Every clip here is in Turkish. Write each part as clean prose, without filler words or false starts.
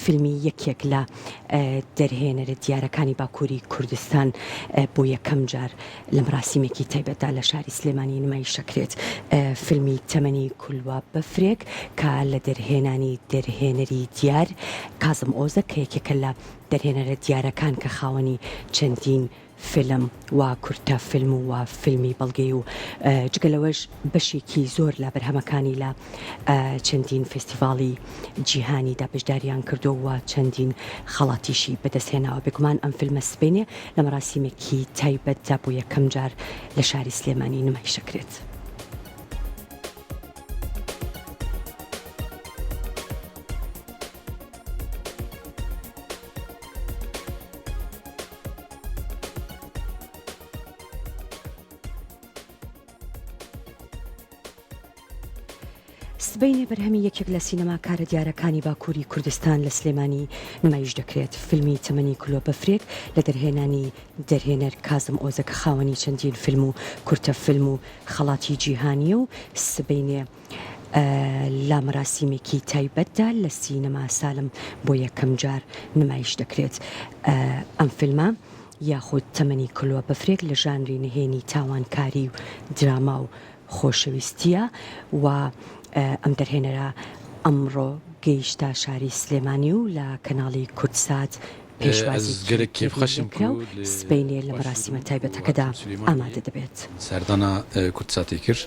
فیلمی یەکێک لە دەرهێنەرە دیارەکانی باکووری کوردستان بۆ یەکەم جار لە مراسیمێکی تایبەتدا لە شاری سلێمانی نمایش دەکرێت. فیلمی تەمەنی کولوە بەفرێک کە لە دەرهێنەری دیار کازم ئۆزە کە یەکێکە لە دەرهێنەرە دیارەکان کە خاوەنی چەندین فیلم و کورتە فیلم و فیلمی بەڵگەی و جگەلەوەش بەشێکی زۆر لە بەرهەمەکانی لە چەندین فستیڤاڵی جیهانیدا بەشداریان کردووە و چەندین خەڵاتیشی بەدەستهێناوە. بێگومان ئەم فیلمە سبەینێ لە مەراسیمێکی تایبەتدا بۆ یەکەم جار لە شاری سلێمانی نمایش دەکرێت. سبەینێ بەرهەمی یەکێک لە سینەماکارە دیارەکانی باکووری کوردستان لە سلێمانی نمایش دەکرێت. فیلمی تەمەنی کولۆ بەفرێک لە دەرهێنانی دەرهێنەر کازم ئۆزە کە خاوەنی چەندین فیلم و کورتە فیلم و خەڵاتی جیهانیە و سبەینێ لە مەراسیمێکی تایبەتدا لە سینەما سالم بۆ یەکەم جار نمایش دەکرێت. ئەم فیلمە یاخود تەمەنی کولۆ بەفرێک لە ژانری نهێنی تاوانکاری و دراما و خۆشەویستیە و ئەم دەرهێنەرە ئەمڕۆ گەیشتە شاری سلێمانی و لە کەناڵی کورتسات پێشوازی سبەینێ لە مەراسیمە تایبەتەکەدا ئامادە دەبێت. سەردانا کورتساتی کرد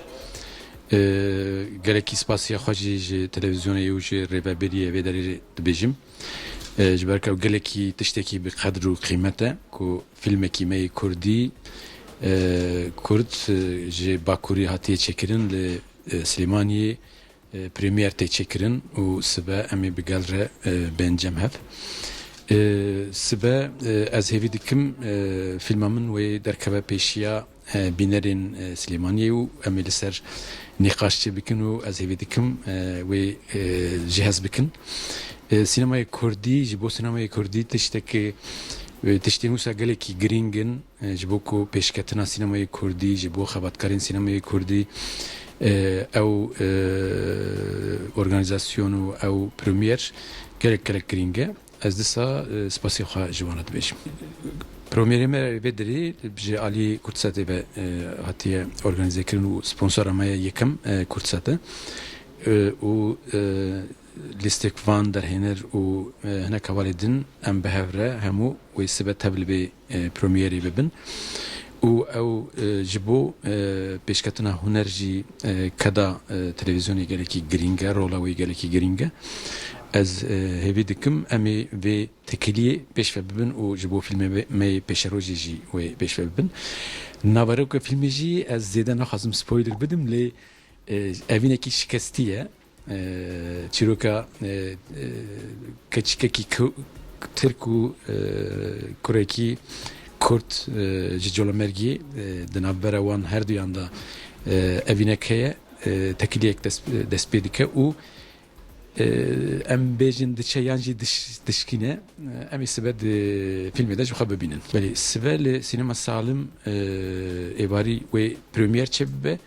گەلێکی سپاسیە خۆشی ji تەلەڤیزیۆنێ و ji ڕێبەربەریە vê derê dibêjim ji ber ke gelekî tiştekî bi qedr û qîmet e ku filmekî me yê Kurdî Kurd ji Bakurî hatiye çêkirin li Slêmaniyê premyer tê çêkirin û sibe em ê bi gel re bêncem hev. Sibe ez hêvî dikim filma min wê derkeve pêşiya bînerên Slêmaniyê û em ê li ser nîqaşçî bikin û ez hêvî dikim wê ji hez bikin. Sînemayê Kurdî ji bo sînemayê Kurdî tiştekî tiştên wisa gelekî girîng in ji bo ku pêşketina sînemayê Kurdî ji bo xebatkarên sînemayê Kurdî ew organizasyon û ew premier gelek girîng e. Ez dîsa spasî xwe ji wan re dibêjim. Premierê me vê derê ji alî Kurtsatê ve hatiye organizekirin û sponsora me ye yekem Kurtsat e û lîstek van derhêner û hinek hevalê din em bi hev re hemû wê sibe tev li vê premierê bibin û ew ji bo pêşketina huner jî keda televîzyonê gelekî girîng e, rola wê gelekî girîng e. Ez hêvî dikim em ê vê tekiliyê pêşve bibin û ji bo filmê me pêşerojê jî wê pêşve bibin. Naverok filmê jî ez zêde naxwazim spoiler bidim lê evînekî şikestî ye. Çîroka keçikekî Tirk û Kurekî Kurd ji Colemergiyê di navbera wan her duyan da evînek heye tekiliyek dest pê dike û em bêjin diçe yan jî dişkîne em ê sibe di filmê de ji xwe bibînin. Belê sibe li sînema salim êvarî wê premier çê bibe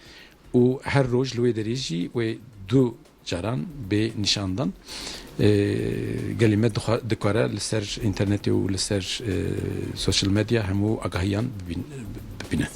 û her roj li wê derê jî wê du caran bê nîşandan gelê me dikare li ser internetê û li ser sosyal medya hemû agahiyan bibîne.